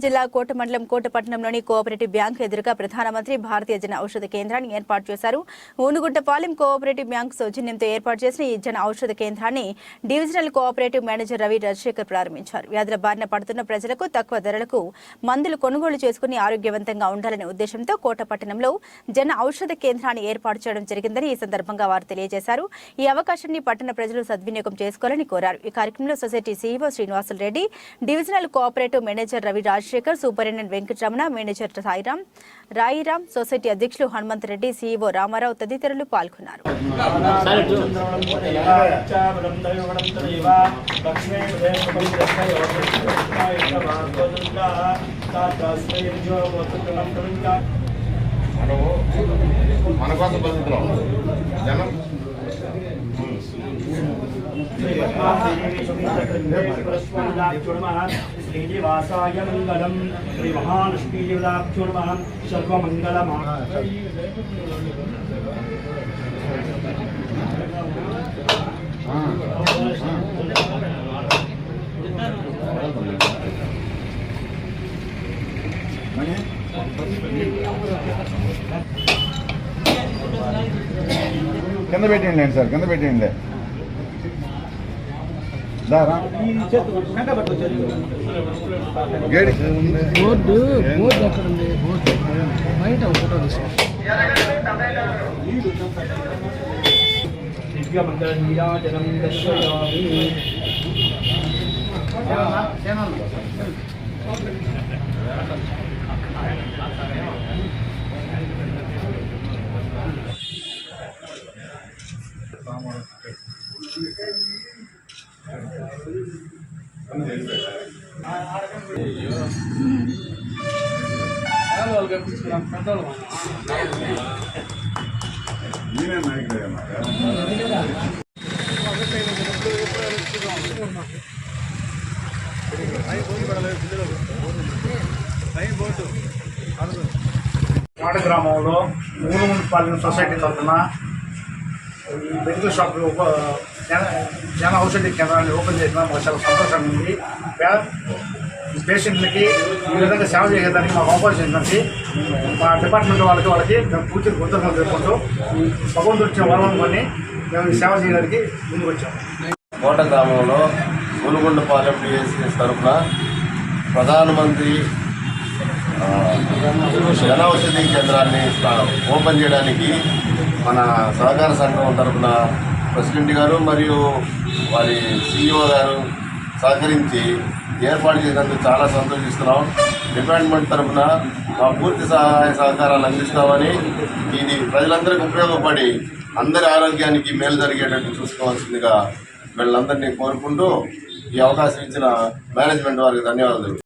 జిల్లా కోట మండలం కోటపట్నంలోని cooperative bank ఎదురుగా ప్రధానమంత్రి భారతీయ జన ఔషధ కేంద్రాన్ని ఏర్పాటు చేశారు. ఊనుగుంటపాలెం కోఆపరేటివ్ బ్యాంక్ సౌజన్యంతో ఏర్పాటు చేసిన ఈ జన ఔషధ కేంద్రాన్ని divisional cooperative manager Ravi Rajasekhar ప్రారంభించారు. వ్యాధుల బారిన పడుతున్న ప్రజలకు తక్కువ ధరలకు మందులు కొనుగోలు చేసుకుని ఆరోగ్యవంతంగా ఉండాలనే ఉద్దేశంతో కోటపట్నంలో జన ఔషధ కేంద్రాన్ని ఏర్పాటు చేయడం జరిగిందని ఈ సందర్భంగా వారు తెలియజేశారు. ఈ అవకాశాన్ని పట్టణ ప్రజలు సద్వినియోగం చేసుకోవాలని కోరారు. ఈ కార్యక్రమంలో society CEO Srinivasulu Reddy, divisional cooperative manager Ravi Rajasekhar, superintendent Venkataramana, manager Rairam, society అధ్యక్షులు హనుమంత్ రెడ్డి, సీఈఓ రామారావు తదితరులు పాల్గొన్నారు. श्रीनिवासाय मंगलम श्री महालक्ष्मीदेवताभ्यो सर्वमंगलम కింద పెట్టండి సార్, కింద పెట్టండి. బోర్డు ఎక్కడ ఉంది? బోర్డు బయట ఫోటో తీసుకోండి. దివ్యమంగళనీరాజనం దర్శయామి. కోట గ్రామంలో ఊనుగుంటపాలెం సొసైటీ తరఫున ఈ మెడికల్ షాప్ జన ఔషధి కేంద్రాన్ని ఓపెన్ చేసిన మాకు చాలా సంతోషంగా ఉంది. పేషెంట్లకి ఈ విధంగా సేవ చేయడానికి మాకు అవకాశం ఏంటంటే మా డిపార్ట్మెంట్ వాళ్ళకి మేము పూర్తిగా కృతజ్ఞతలు తెలుపుకుంటూ భగవంతుడు వచ్చే వరమనుకొని మేము ఈ సేవ చేయడానికి ముందుకు వచ్చాము. కోట గ్రామంలో ఊనుగుంటపాలెం పిఎస్సి తరఫున ప్రధానమంత్రి జన ఔషధి కేంద్రాన్ని ఓపెన్ చేయడానికి మన సహకార సంఘం తరఫున ప్రెసిడెంట్ గారు మరియు వారి సిఇఓ గారు సహకరించి ఏర్పాటు చేసినందుకు చాలా సంతోషిస్తున్నాం. డిపార్ట్మెంట్ తరఫున మా పూర్తి సహాయ సహకారాలు అందిస్తామని, ఇది ప్రజలందరికీ ఉపయోగపడి అందరి ఆరోగ్యానికి మేలు జరిగేటట్టు చూసుకోవాల్సిందిగా వీళ్ళందరినీ కోరుకుంటూ ఈ అవకాశం ఇచ్చిన మేనేజ్మెంట్ వారికి ధన్యవాదాలు.